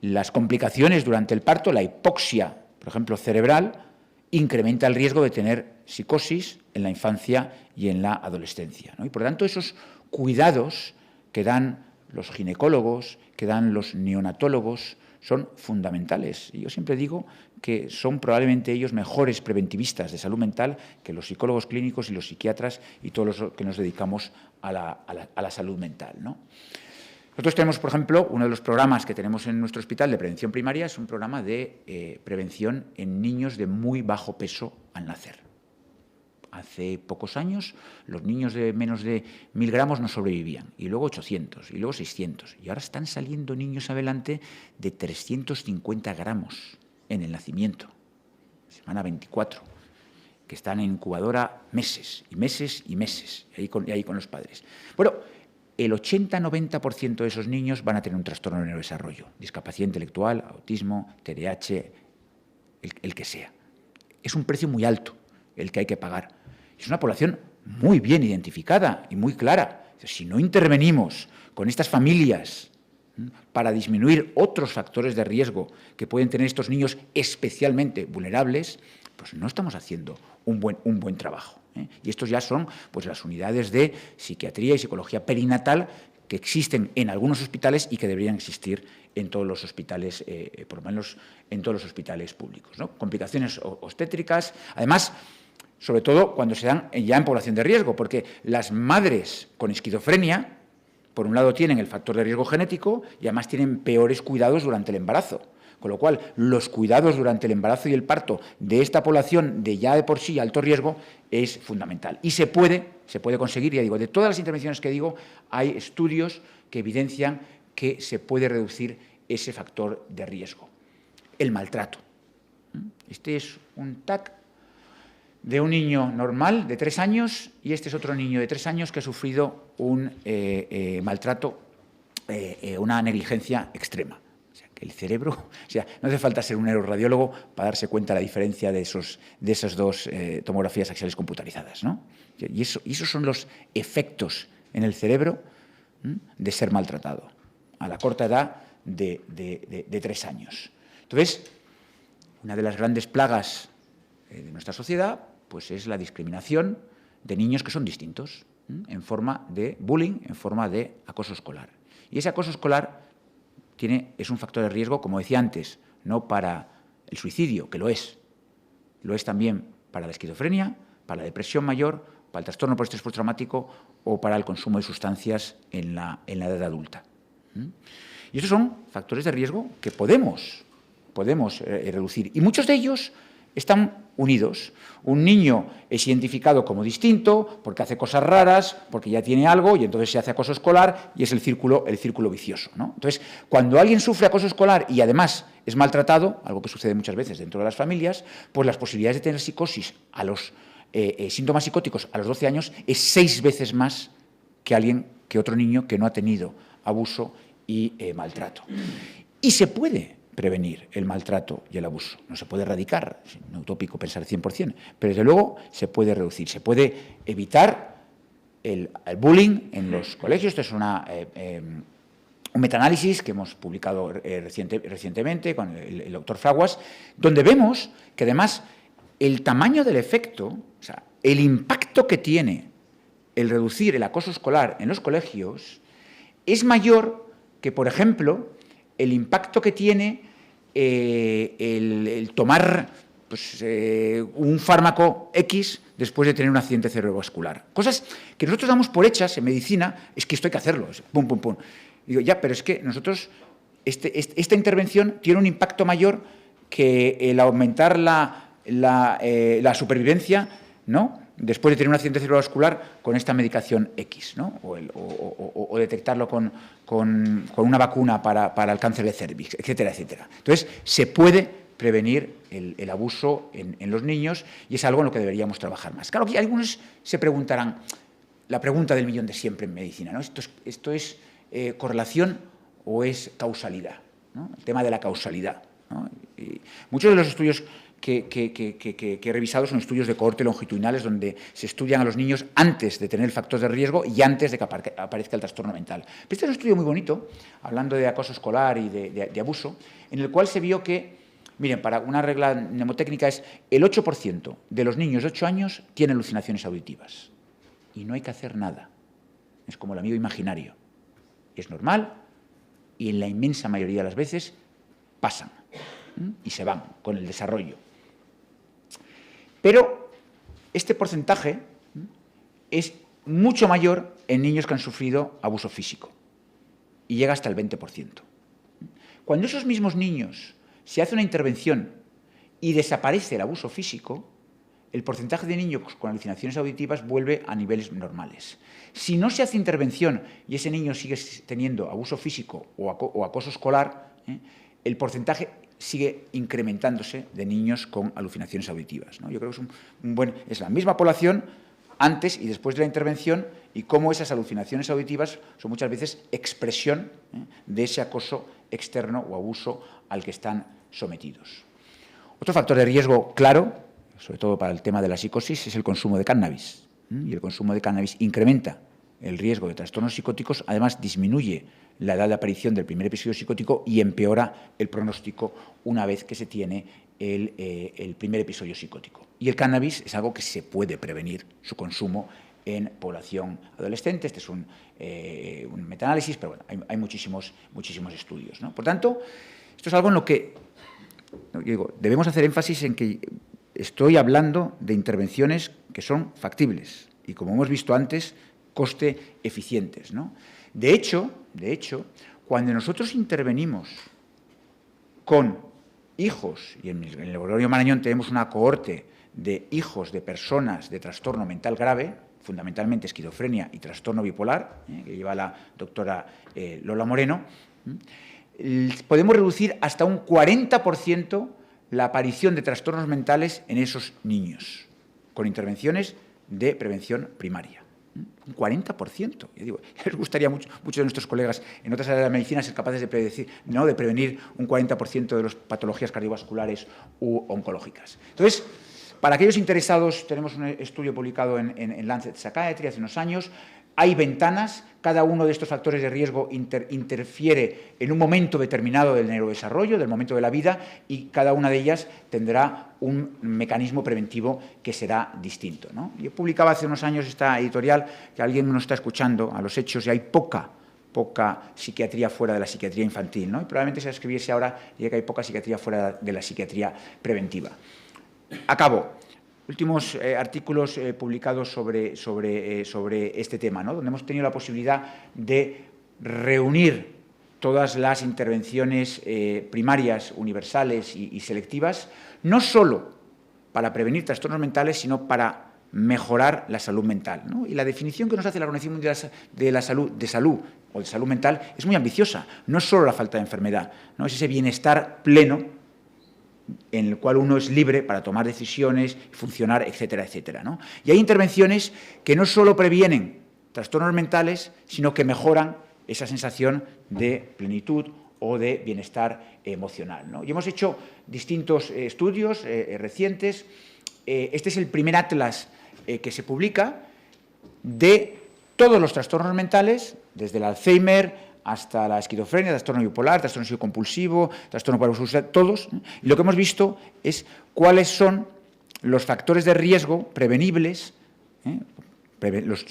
las complicaciones durante el parto, la hipoxia, por ejemplo, cerebral, incrementa el riesgo de tener psicosis en la infancia y en la adolescencia, ¿no? Y por lo tanto, esos cuidados que dan los ginecólogos, que dan los neonatólogos, son fundamentales. Y yo siempre digo que son probablemente ellos mejores preventivistas de salud mental que los psicólogos clínicos y los psiquiatras y todos los que nos dedicamos a la salud mental, ¿no? Nosotros tenemos, por ejemplo, uno de los programas que tenemos en nuestro hospital de prevención primaria es un programa de prevención en niños de muy bajo peso al nacer. Hace pocos años los niños de menos de 1000 gramos no sobrevivían, y luego 800, y luego 600. Y ahora están saliendo niños adelante de 350 gramos en el nacimiento, semana 24, que están en incubadora meses y meses y meses, y ahí con los padres. Bueno, el 80-90% de esos niños van a tener un trastorno de neurodesarrollo, discapacidad intelectual, autismo, TDAH, el que sea. Es un precio muy alto el que hay que pagar. Es una población muy bien identificada y muy clara. Si no intervenimos con estas familias para disminuir otros factores de riesgo que pueden tener estos niños especialmente vulnerables, pues no estamos haciendo un buen trabajo, ¿eh? Y estos ya son pues las unidades de psiquiatría y psicología perinatal que existen en algunos hospitales y que deberían existir en todos los hospitales, por lo menos en todos los hospitales públicos, ¿no? Complicaciones obstétricas, además, sobre todo cuando se dan ya en población de riesgo, porque las madres con esquizofrenia, por un lado, tienen el factor de riesgo genético y además tienen peores cuidados durante el embarazo. Con lo cual, los cuidados durante el embarazo y el parto de esta población de ya de por sí alto riesgo es fundamental. Y se puede conseguir, ya digo, de todas las intervenciones que digo, hay estudios que evidencian que se puede reducir ese factor de riesgo. El maltrato. Este es un TAC de un niño normal de 3 años y este es otro niño de 3 años que ha sufrido un maltrato, una negligencia extrema. O sea, que el cerebro, no hace falta ser un neuroradiólogo para darse cuenta de la diferencia de esas dos tomografías axiales computarizadas, ¿no? Y esos son los efectos en el cerebro de ser maltratado a la corta edad de 3 años. Entonces, una de las grandes plagas de nuestra sociedad pues es la discriminación de niños que son distintos, en forma de bullying, en forma de acoso escolar. Y ese acoso escolar es un factor de riesgo, como decía antes, no para el suicidio, que lo es también para la esquizofrenia, para la depresión mayor, para el trastorno por estrés postraumático o para el consumo de sustancias en la edad adulta. Y estos son factores de riesgo que podemos reducir. Y muchos de ellos están unidos. Un niño es identificado como distinto porque hace cosas raras, porque ya tiene algo y entonces se hace acoso escolar y es el círculo vicioso, ¿no? Entonces, cuando alguien sufre acoso escolar y además es maltratado, algo que sucede muchas veces dentro de las familias, pues las posibilidades de tener psicosis a los síntomas psicóticos a los 12 años es 6 veces más que otro niño que no ha tenido abuso y maltrato. Y se puede prevenir el maltrato y el abuso. No se puede erradicar, es un utópico pensar 100%, pero desde luego se puede reducir, se puede evitar el bullying en los colegios. Esto es un metaanálisis que hemos publicado recientemente con el doctor Fraguas, donde vemos que además el tamaño del efecto, o sea, el impacto que tiene el reducir el acoso escolar en los colegios es mayor que, por ejemplo, el impacto que tiene el tomar pues, un fármaco X después de tener un accidente cerebrovascular. Cosas que nosotros damos por hechas en medicina, es que esto hay que hacerlo, pum, pum, pum. Digo, ya, pero es que nosotros, esta intervención tiene un impacto mayor que el aumentar la supervivencia, ¿no?, después de tener un accidente cerebrovascular con esta medicación X, ¿no?, o detectarlo con una vacuna para el cáncer de cervix, etcétera, etcétera. Entonces, se puede prevenir el abuso en los niños y es algo en lo que deberíamos trabajar más. Claro que algunos se preguntarán, la pregunta del millón de siempre en medicina, ¿no? ¿Esto es correlación o es causalidad, ¿no? El tema de la causalidad, ¿no? Y muchos de los estudios que he revisado son estudios de cohorte longitudinales donde se estudian a los niños antes de tener el factor de riesgo y antes de que aparezca el trastorno mental. Pero este es un estudio muy bonito, hablando de acoso escolar y de abuso, en el cual se vio que, miren, para una regla mnemotécnica es el 8% de los niños de 8 años tienen alucinaciones auditivas y no hay que hacer nada. Es como el amigo imaginario. Es normal y en la inmensa mayoría de las veces pasan y se van con el desarrollo. Pero este porcentaje es mucho mayor en niños que han sufrido abuso físico y llega hasta el 20%. Cuando esos mismos niños se hace una intervención y desaparece el abuso físico, el porcentaje de niños con alucinaciones auditivas vuelve a niveles normales. Si no se hace intervención y ese niño sigue teniendo abuso físico o acoso escolar, el porcentaje sigue incrementándose de niños con alucinaciones auditivas, ¿no? Yo creo que es la misma población antes y después de la intervención y cómo esas alucinaciones auditivas son muchas veces expresión de ese acoso externo o abuso al que están sometidos. Otro factor de riesgo claro, sobre todo para el tema de la psicosis, es el consumo de cannabis. Y el consumo de cannabis incrementa el riesgo de trastornos psicóticos, además disminuye la edad de aparición del primer episodio psicótico y empeora el pronóstico una vez que se tiene el primer episodio psicótico. Y el cannabis es algo que se puede prevenir su consumo en población adolescente. Este es un metaanálisis, pero bueno, hay muchísimos estudios, ¿no? Por tanto, esto es algo en lo que debemos hacer énfasis en que estoy hablando de intervenciones que son factibles y, como hemos visto antes, coste eficientes, ¿no? De hecho, cuando nosotros intervenimos con hijos, y en el Gregorio Marañón tenemos una cohorte de hijos de personas de trastorno mental grave, fundamentalmente esquizofrenia y trastorno bipolar, que lleva la doctora Lola Moreno, podemos reducir hasta un 40% la aparición de trastornos mentales en esos niños, con intervenciones de prevención primaria. Un 40%. Yo digo, les gustaría muchos de nuestros colegas en otras áreas de la medicina ser capaces de prevenir un 40% de las patologías cardiovasculares u oncológicas. Entonces, para aquellos interesados, tenemos un estudio publicado en Lancet Psychiatry hace unos años. Hay ventanas, cada uno de estos factores de riesgo interfiere en un momento determinado del neurodesarrollo, del momento de la vida, y cada una de ellas tendrá un mecanismo preventivo que será distinto, ¿no? Yo publicaba hace unos años esta editorial, que alguien nos está escuchando, a los hechos, y hay poca psiquiatría fuera de la psiquiatría infantil, ¿no? Y probablemente si la escribiese ahora, diría que hay poca psiquiatría fuera de la psiquiatría preventiva. Acabo. Últimos artículos publicados sobre este tema, ¿no? Donde hemos tenido la posibilidad de reunir todas las intervenciones primarias, universales y selectivas, no solo para prevenir trastornos mentales, sino para mejorar la salud mental, ¿no? Y la definición que nos hace la Organización Mundial de Salud Mental es muy ambiciosa. No es solo la falta de enfermedad, ¿no? Es ese bienestar pleno en el cual uno es libre para tomar decisiones, funcionar, etcétera, etcétera, ¿no? Y hay intervenciones que no solo previenen trastornos mentales, sino que mejoran esa sensación de plenitud o de bienestar emocional, ¿no? Y hemos hecho distintos estudios recientes. Este es el primer atlas que se publica de todos los trastornos mentales, desde el Alzheimer hasta la esquizofrenia, trastorno bipolar, trastorno compulsivo, trastorno por abuso social, todos. Y lo que hemos visto es cuáles son los factores de riesgo prevenibles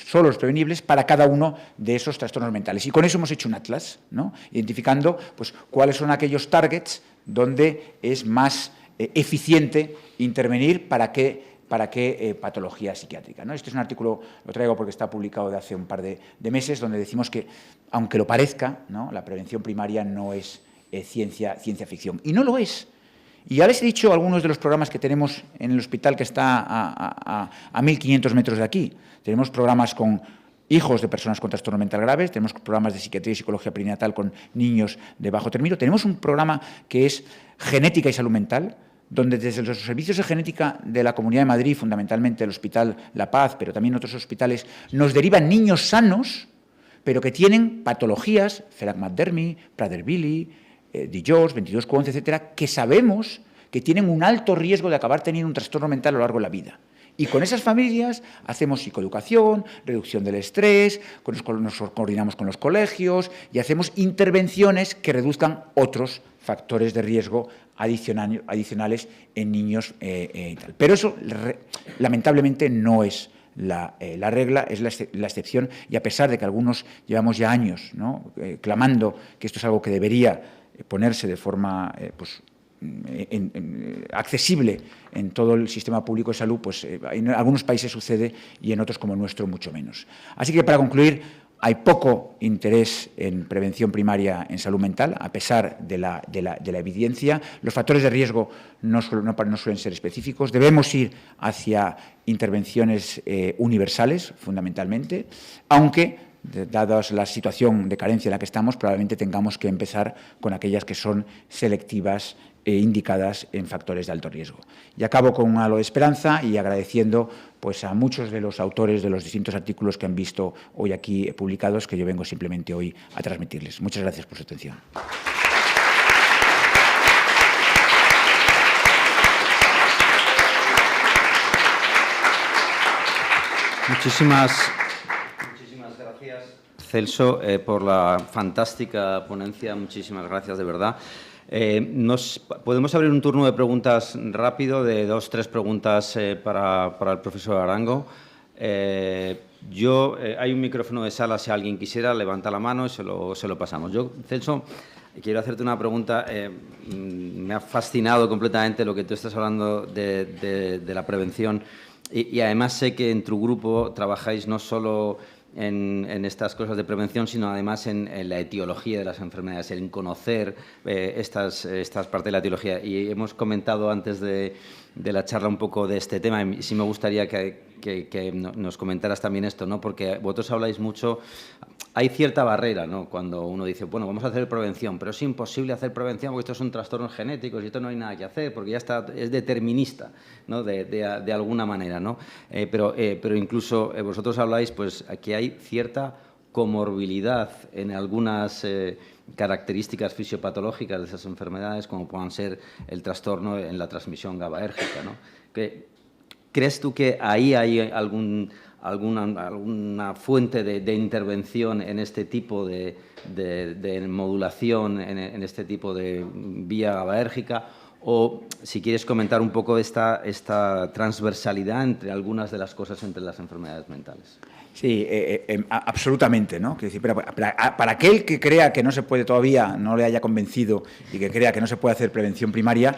solo los prevenibles para cada uno de esos trastornos mentales. Y con eso hemos hecho un atlas, ¿no? Identificando pues, cuáles son aquellos targets donde es más eficiente intervenir para qué patología psiquiátrica, ¿no? Este es un artículo, lo traigo porque está publicado de hace un par de meses, donde decimos que, aunque lo parezca, ¿no?, la prevención primaria no es ciencia ficción. Y no lo es. Y ya les he dicho algunos de los programas que tenemos en el hospital que está a 1.500 metros de aquí. Tenemos programas con hijos de personas con trastorno mental graves, tenemos programas de psiquiatría y psicología perinatal con niños de bajo término, tenemos un programa que es genética y salud mental, donde desde los servicios de genética de la Comunidad de Madrid, fundamentalmente el Hospital La Paz, pero también otros hospitales, nos derivan niños sanos, pero que tienen patologías, Phelan-McDermid, Prader-Willi, Digeorge, 22q11, etcétera, que sabemos que tienen un alto riesgo de acabar teniendo un trastorno mental a lo largo de la vida. Y con esas familias hacemos psicoeducación, reducción del estrés, nos coordinamos con los colegios y hacemos intervenciones que reduzcan otros factores de riesgo adicionales en niños y tal. Pero eso, lamentablemente, no es la regla, es la excepción, y a pesar de que algunos llevamos ya años, ¿no?, clamando que esto es algo que debería ponerse de forma accesible en todo el sistema público de salud, pues en algunos países sucede y en otros, como el nuestro, mucho menos. Así que, para concluir, hay poco interés en prevención primaria en salud mental, a pesar de la evidencia. Los factores de riesgo no suelen ser específicos. Debemos ir hacia intervenciones universales, fundamentalmente, aunque, dada la situación de carencia en la que estamos, probablemente tengamos que empezar con aquellas que son selectivas e indicadas en factores de alto riesgo. Y acabo con un halo de esperanza y agradeciendo pues, a muchos de los autores de los distintos artículos que han visto hoy aquí publicados, que yo vengo simplemente hoy a transmitirles. Muchas gracias por su atención. Muchísimas gracias, Celso, por la fantástica ponencia. Muchísimas gracias, de verdad. Podemos abrir un turno de preguntas rápido, de 2 o 3 preguntas para el profesor Arango. Hay un micrófono de sala, si alguien quisiera, levanta la mano y se lo pasamos. Yo, Celso, quiero hacerte una pregunta. Me ha fascinado completamente lo que tú estás hablando de la prevención y además sé que en tu grupo trabajáis no solo en estas cosas de prevención, sino además en la etiología de las enfermedades, en conocer estas partes de la etiología. Y hemos comentado antes de la charla un poco de este tema, y sí me gustaría que nos comentaras también esto, ¿no? Porque vosotros habláis mucho, hay cierta barrera, ¿no?, cuando uno dice, bueno, vamos a hacer prevención, pero es imposible hacer prevención porque estos son trastornos genéticos y esto no hay nada que hacer, porque ya es determinista, ¿no?, de alguna manera, ¿no? Pero incluso vosotros habláis, pues, que hay cierta comorbilidad en algunas características fisiopatológicas de esas enfermedades, como puedan ser el trastorno en la transmisión GABAérgica, ¿no? ¿Crees tú que ahí hay alguna fuente de intervención en este tipo de modulación, en este tipo de vía GABAérgica? O si quieres comentar un poco esta transversalidad entre algunas de las cosas entre las enfermedades mentales. Sí, absolutamente, ¿no? Quiero decir, para aquel que crea que no se puede todavía, no le haya convencido y que crea que no se puede hacer prevención primaria,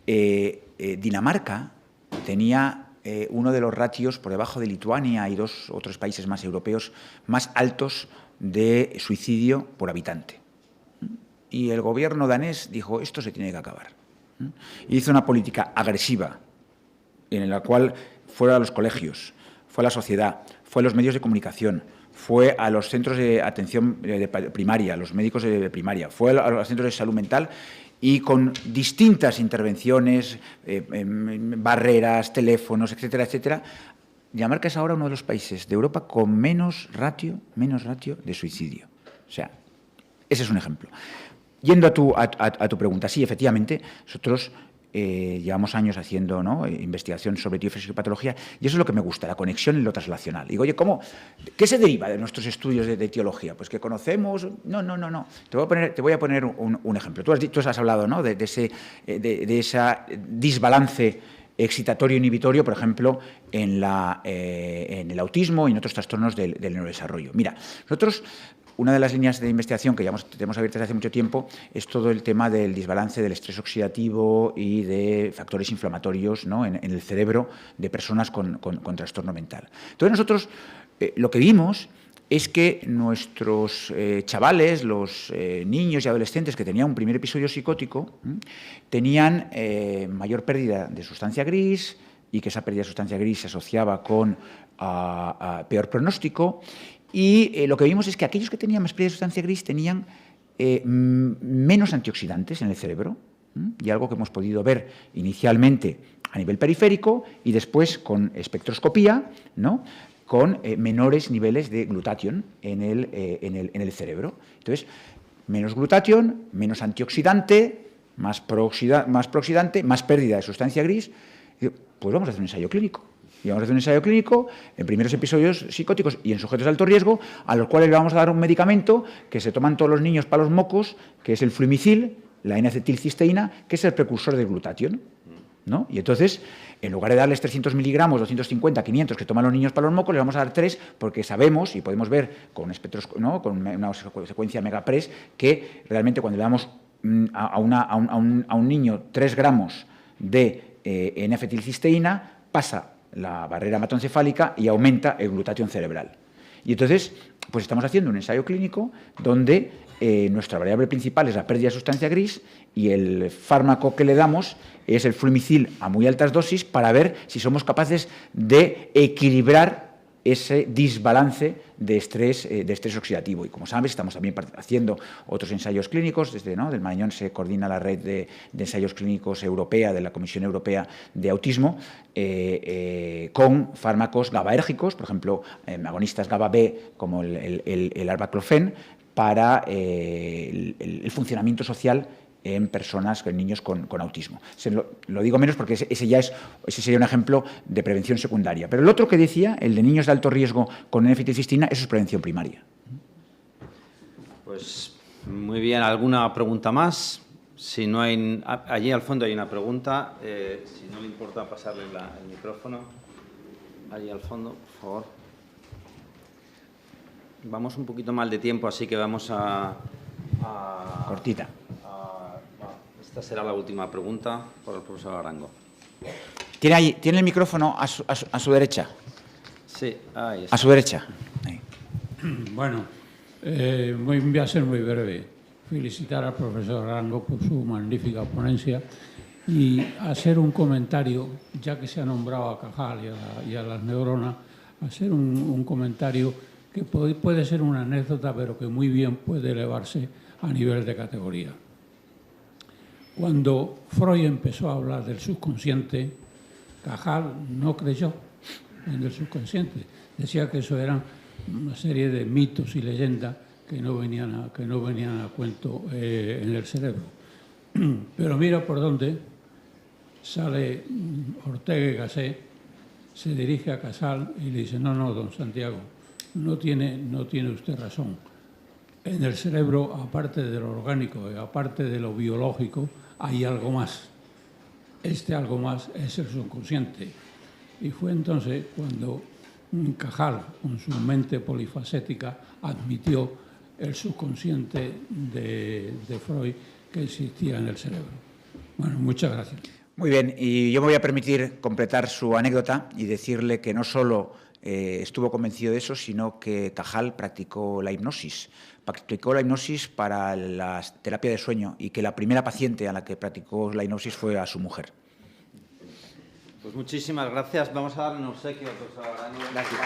Dinamarca tenía uno de los ratios, por debajo de Lituania y 2 otros países más europeos, más altos de suicidio por habitante. Y el gobierno danés dijo, esto se tiene que acabar. Y hizo una política agresiva en la cual fue a los colegios, fue a la sociedad, fue a los medios de comunicación, fue a los centros de atención primaria, a los médicos de primaria, fue a los centros de salud mental y con distintas intervenciones, barreras, teléfonos, etcétera, etcétera. Dinamarca es ahora uno de los países de Europa con menos ratio de suicidio. O sea, ese es un ejemplo. Yendo a tu pregunta, sí, efectivamente, nosotros llevamos años haciendo, ¿no?, investigación sobre etiofisiopatología, y eso es lo que me gusta, la conexión en lo translacional. Digo, oye, ¿qué se deriva de nuestros estudios de etiología? Pues que conocemos... No. Te voy a poner un ejemplo. Tú has hablado, ¿no?, de ese desbalance excitatorio inhibitorio, por ejemplo, en el autismo y en otros trastornos del neurodesarrollo. Mira, nosotros, una de las líneas de investigación que ya tenemos abiertas hace mucho tiempo es todo el tema del desbalance del estrés oxidativo y de factores inflamatorios, ¿no?, en el cerebro de personas con trastorno mental. Entonces, nosotros lo que vimos es que nuestros chavales, los niños y adolescentes que tenían un primer episodio psicótico, tenían mayor pérdida de sustancia gris, y que esa pérdida de sustancia gris se asociaba con peor pronóstico. Y lo que vimos es que aquellos que tenían más pérdida de sustancia gris tenían menos antioxidantes en el cerebro, y algo que hemos podido ver inicialmente a nivel periférico y después con espectroscopía, ¿no?, con menores niveles de glutatión en el cerebro. Entonces, menos glutatión, menos antioxidante, más prooxidante, más pérdida de sustancia gris. Pues vamos a hacer un ensayo clínico. Y vamos a hacer un ensayo clínico en primeros episodios psicóticos y en sujetos de alto riesgo, a los cuales le vamos a dar un medicamento que se toman todos los niños para los mocos, que es el fluimicil, la N-acetilcisteína, que es el precursor del glutatión, ¿no? Y entonces, en lugar de darles 300 miligramos, 250, 500 que toman los niños para los mocos, les vamos a dar 3 porque sabemos y podemos ver con espectros, ¿no?, con una secuencia megapres que realmente cuando le damos a un niño 3 gramos de N-acetilcisteína pasa la barrera hematoencefálica y aumenta el glutatión cerebral. Y entonces, pues estamos haciendo un ensayo clínico donde nuestra variable principal es la pérdida de sustancia gris y el fármaco que le damos es el fluimicil a muy altas dosis para ver si somos capaces de equilibrar ese desbalance de estrés oxidativo. Y como sabes, estamos también haciendo otros ensayos clínicos. Desde del Marañón se coordina la red de ensayos clínicos europea, de la Comisión Europea de Autismo, con fármacos GABAérgicos, por ejemplo, agonistas GABA-B como el arbaclofen, para el funcionamiento social en personas, en niños con autismo. Lo digo menos porque ese sería un ejemplo de prevención secundaria. Pero el otro que decía, el de niños de alto riesgo con N-acetilcisteína, eso es prevención primaria. Pues muy bien. ¿Alguna pregunta más? Si no hay, allí al fondo hay una pregunta. Si no le importa pasarle el micrófono. Allí al fondo, por favor. Vamos un poquito mal de tiempo, así que vamos a cortita. Esta será la última pregunta por el profesor Arango. ¿Tiene el micrófono a su derecha? Sí, ahí está. A su derecha. Ahí. Bueno, voy a ser muy breve. Felicitar al profesor Arango por su magnífica ponencia y hacer un comentario, ya que se ha nombrado a Cajal y a las neuronas, hacer un comentario que puede ser una anécdota, pero que muy bien puede elevarse a nivel de categoría. Cuando Freud empezó a hablar del subconsciente, Cajal no creyó en el subconsciente. Decía que eso eran una serie de mitos y leyendas que no venían a cuento en el cerebro. Pero mira por dónde sale Ortega y Gasset, se dirige a Casal y le dice: no, don Santiago, no tiene usted razón. En el cerebro, aparte de lo orgánico y aparte de lo biológico, hay algo más. Este algo más es el subconsciente. Y fue entonces cuando Cajal, con su mente polifacética, admitió el subconsciente de Freud que existía en el cerebro. Bueno, muchas gracias. Muy bien, y yo me voy a permitir completar su anécdota y decirle que no solo estuvo convencido de eso, sino que Cajal practicó la hipnosis. Practicó la hipnosis para la terapia de sueño y que la primera paciente a la que practicó la hipnosis fue a su mujer. Pues muchísimas gracias. Vamos a darle un obsequio al profesor Arango. Gracias.